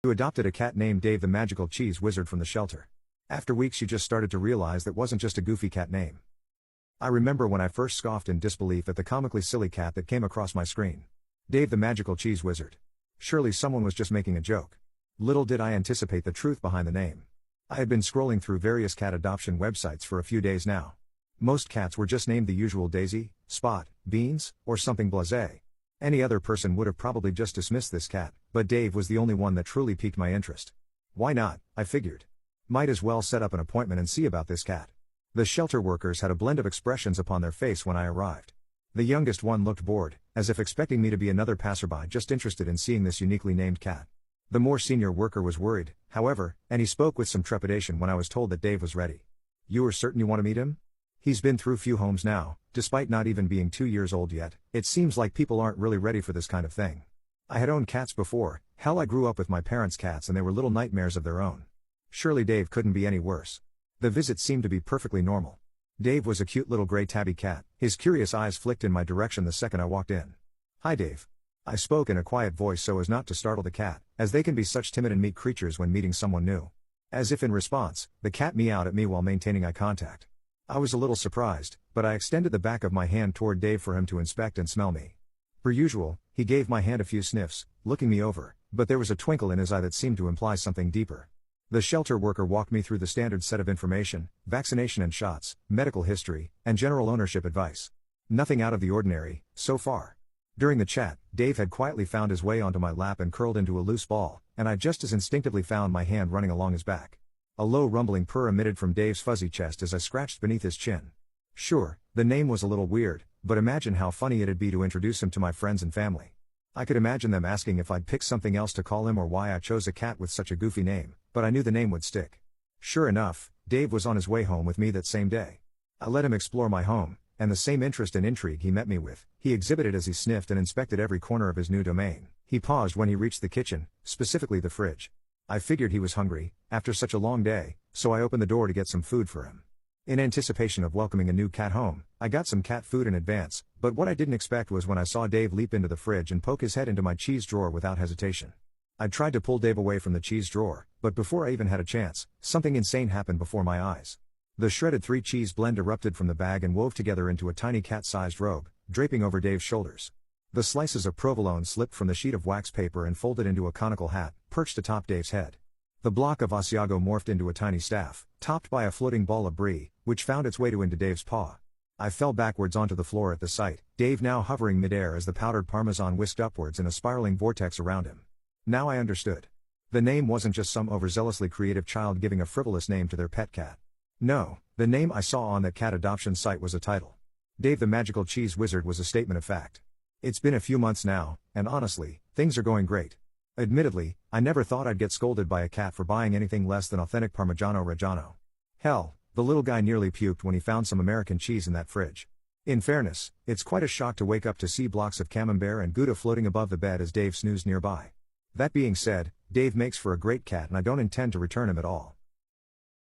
You adopted a cat named Dave the Magical Cheese Wizard from the shelter. After weeks you just started to realize that wasn't just a goofy cat name. I remember when I first scoffed in disbelief at the comically silly cat that came across my screen. Dave the Magical Cheese Wizard. Surely someone was just making a joke. Little did I anticipate the truth behind the name. I had been scrolling through various cat adoption websites for a few days now. Most cats were just named the usual Daisy, Spot, Beans, or something blasé. Any other person would have probably just dismissed this cat, but Dave was the only one that truly piqued my interest. Why not, I figured. Might as well set up an appointment and see about this cat. The shelter workers had a blend of expressions upon their face when I arrived. The youngest one looked bored, as if expecting me to be another passerby just interested in seeing this uniquely named cat. The more senior worker was worried, however, and he spoke with some trepidation when I was told that Dave was ready. "You are certain you want to meet him? He's been through few homes now, despite not even being 2 years old yet. It seems like people aren't really ready for this kind of thing. I had owned cats before, hell I grew up with my parents' cats and they were little nightmares of their own. Surely Dave couldn't be any worse." The visit seemed to be perfectly normal. Dave was a cute little gray tabby cat, his curious eyes flicked in my direction the second I walked in. "Hi Dave." I spoke in a quiet voice so as not to startle the cat, as they can be such timid and meek creatures when meeting someone new. As if in response, the cat meowed at me while maintaining eye contact. I was a little surprised, but I extended the back of my hand toward Dave for him to inspect and smell me. Per usual, he gave my hand a few sniffs, looking me over, but there was a twinkle in his eye that seemed to imply something deeper. The shelter worker walked me through the standard set of information, vaccination and shots, medical history, and general ownership advice. Nothing out of the ordinary, so far. During the chat, Dave had quietly found his way onto my lap and curled into a loose ball, and I just as instinctively found my hand running along his back. A low rumbling purr emitted from Dave's fuzzy chest as I scratched beneath his chin. Sure, the name was a little weird, but imagine how funny it'd be to introduce him to my friends and family. I could imagine them asking if I'd pick something else to call him or why I chose a cat with such a goofy name, but I knew the name would stick. Sure enough, Dave was on his way home with me that same day. I let him explore my home, and the same interest and intrigue he met me with, he exhibited as he sniffed and inspected every corner of his new domain. He paused when he reached the kitchen, specifically the fridge. I figured he was hungry, after such a long day, so I opened the door to get some food for him. In anticipation of welcoming a new cat home, I got some cat food in advance, but what I didn't expect was when I saw Dave leap into the fridge and poke his head into my cheese drawer without hesitation. I tried to pull Dave away from the cheese drawer, but before I even had a chance, something insane happened before my eyes. The shredded 3-cheese blend erupted from the bag and wove together into a tiny cat-sized robe, draping over Dave's shoulders. The slices of provolone slipped from the sheet of wax paper and folded into a conical hat, perched atop Dave's head. The block of Asiago morphed into a tiny staff, topped by a floating ball of brie, which found its way into Dave's paw. I fell backwards onto the floor at the sight, Dave now hovering midair as the powdered parmesan whisked upwards in a spiraling vortex around him. Now I understood. The name wasn't just some overzealously creative child giving a frivolous name to their pet cat. No, the name I saw on that cat adoption site was a title. Dave the Magical Cheese Wizard was a statement of fact. It's been a few months now, and honestly, things are going great. Admittedly, I never thought I'd get scolded by a cat for buying anything less than authentic Parmigiano Reggiano. Hell, the little guy nearly puked when he found some American cheese in that fridge. In fairness, it's quite a shock to wake up to see blocks of camembert and Gouda floating above the bed as Dave snoozed nearby. That being said, Dave makes for a great cat and I don't intend to return him at all.